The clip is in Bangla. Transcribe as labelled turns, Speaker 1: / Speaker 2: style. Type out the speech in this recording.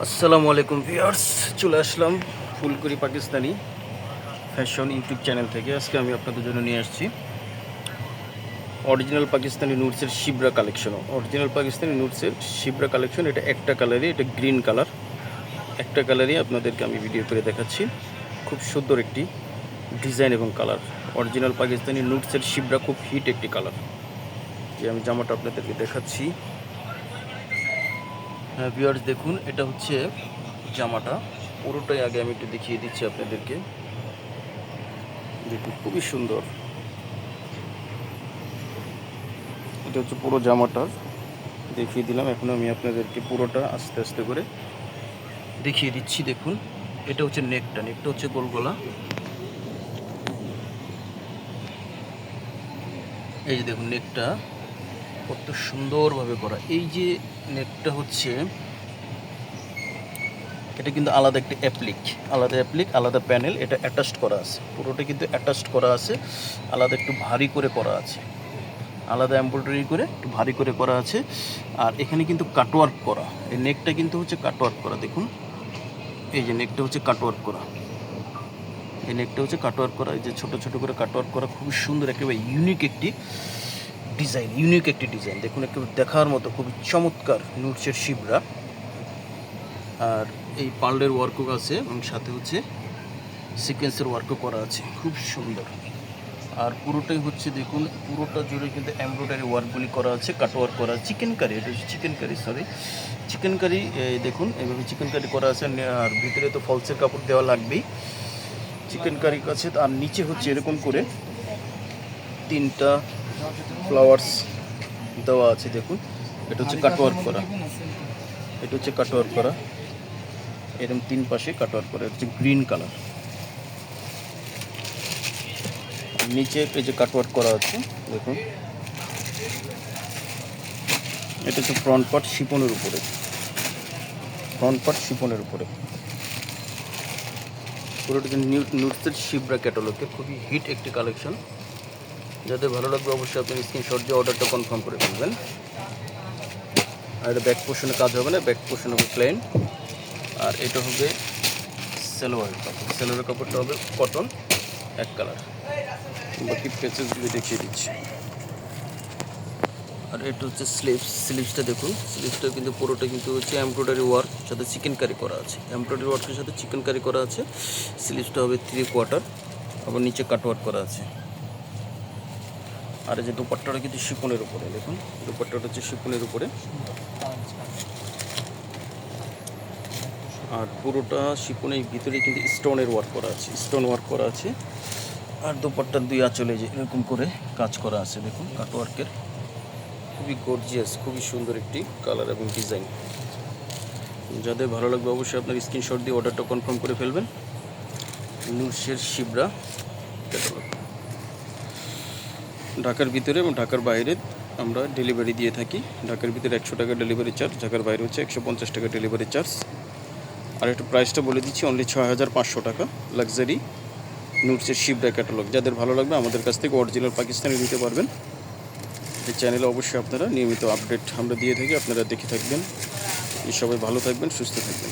Speaker 1: আসসালামু আলাইকুম ভিউয়ার্স, চলে আসলাম ফুলকড়ি পাকিস্তানি ফ্যাশন ইউটিউব চ্যানেল থেকে। আজকে আমি আপনাদের জন্য নিয়ে আসছি অরিজিনাল পাকিস্তানি নুটসের শিবরা কালেকশন। এটা একটা কালারই, এটা গ্রিন কালার, একটা কালারই আপনাদেরকে আমি ভিডিও করে দেখাচ্ছি। খুব সুন্দর একটি ডিজাইন এবং কালার। অরিজিনাল পাকিস্তানি নুটসের শিবরা খুব হিট একটি কালার। যে আমি জামাটা আপনাদেরকে দেখাচ্ছি। হ্যাঁ ভিউয়ার্স, দেখুন এটা হচ্ছে জামাটা পুরোটাই। আগে আমি একটু দেখিয়ে দিচ্ছি আপনাদেরকে। দেখুন খুবই সুন্দর। এটা হচ্ছে পুরো জামাটা দেখিয়ে দিলাম। এখন আমি আপনাদেরকে পুরোটা আস্তে আস্তে করে দেখিয়ে দিচ্ছি। দেখুন এটা হচ্ছে নেকটা হচ্ছে গোল গলা। এই যে দেখুন নেকটা কত সুন্দরভাবে করা। এই যে নেকটা হচ্ছে, এটা কিন্তু আলাদা একটা আলাদা প্যানেল, এটা অ্যাটাচড করা আছে। পুরোটা কিন্তু অ্যাটাচড করা আছে, আলাদা একটু ভারী করে করা আছে, আলাদা এমব্রয়ডারি করে একটু ভারী করে করা আছে। আর এখানে কিন্তু কাটওয়ার্ক করা, এই নেকটা কিন্তু হচ্ছে কাটওয়ার্ক করা। দেখুন এই যে নেকটা হচ্ছে কাটওয়ার্ক করা, এই নেকটা হচ্ছে কাটওয়ার্ক করা। এই যে ছোটো ছোটো করে কাটওয়ার্ক করা, খুবই সুন্দর, একেবারে ইউনিক একটি ডিজাইন। দেখুন একেবারে দেখার মতো, খুবই চমৎকার নুটসের শিবরা। আর এই পার্লের ওয়ার্কও আছে এবং সাথে হচ্ছে সিকোয়েন্সের ওয়ার্কও করা আছে, খুব সুন্দর। আর পুরোটাই হচ্ছে দেখুন, পুরোটা জুড়ে কিন্তু এমব্রয়ডারি ওয়ার্কগুলি করা আছে, কাটওয়ার্ক করা। চিকেন কারি, এটা হচ্ছে চিকেন কারি। দেখুন এইভাবে চিকেন কারি করা আছে। আর ভিতরে তো ফলসের কাপড় দেওয়া লাগবেই চিকেন কারির কাছে। আর নিচে হচ্ছে এরকম করে 3টা ফ্লাওয়ার্স দেওয়া আছে। দেখুন এটা হচ্ছে কাটওয়ার্ক করা, এরকম 3 পাশে কাটওয়ার্ক করা। হচ্ছে গ্রিন কালার। নিচে এই যে কাটওয়ার্ক করা আছে দেখুন, এটা হচ্ছে ফ্রন্ট পার্ট শিপনের উপরে। পুরোটা নুটসের শিবরা ক্যাটালগে খুবই হিট একটি কালেকশন। যাদের ভালো লাগবে অবশ্যই আপনি স্ক্রিনশট দিয়ে অর্ডারটা কনফার্ম করে ফেলবেন। আর এটা ব্যাক পোর্শনে কাজ হবে না, ব্যাক পোর্শন হবে প্লেন। আর এটা হবে সেলোয়ারের কাপড়টা হবে কটন এক কালার। বাকি পেচেসগুলি দেখিয়ে দিচ্ছি। আর এটা হচ্ছে স্লিভসটা দেখুন, স্লিভসটা কিন্তু পুরোটা কিন্তু হচ্ছে এমব্রয়ডারি ওয়ার্ক সাথে চিকেন কারি করা আছে। স্লিভসটা হবে 3/4, আবার নিচে কাটওয়ার্ক করা আছে। আর এই যে দুপাট্টাটা কিন্তু শিফনের উপরে। দেখুন দুপাট্টাটা হচ্ছে শিফনের উপরে। আর পুরোটা শিফনের ভিতরে কিন্তু স্টোন ওয়ার্ক করা আছে। আর দুপাট্টার 2 আঁচলে যে এরকম করে কাজ করা আছে। দেখুন কাটওয়ার্কের, খুবই গর্জিয়াস, খুবই সুন্দর একটি কালার এবং ডিজাইন। যাদের ভালো লাগবে অবশ্যই আপনার স্ক্রিনশট দিয়ে অর্ডারটা কনফার্ম করে ফেলবেন। নুটসের শিবরা ক্যাটালগ। ঢাকার ভিতরে এবং ঢাকার বাইরে আমরা ডেলিভারি দিয়ে থাকি। ঢাকার ভিতরে 100 টাকা ডেলিভারি চার্জ, ঢাকার বাইরে হচ্ছে 150 টাকা ডেলিভারি চার্জ। আর একটু প্রাইসটা বলে দিচ্ছি, অনলি 6500 টাকা। লাক্সারি নুটসের শিবরা ক্যাটালগ। যাদের ভালো লাগবে আমাদের কাছ থেকে অরিজিনাল পাকিস্তানি নিতে পারবেন। এই চ্যানেলে অবশ্যই আপনারা নিয়মিত আপডেট আমরা দিয়ে থাকি, আপনারা দেখে থাকবেন। সবাই ভালো থাকবেন, সুস্থ থাকবেন।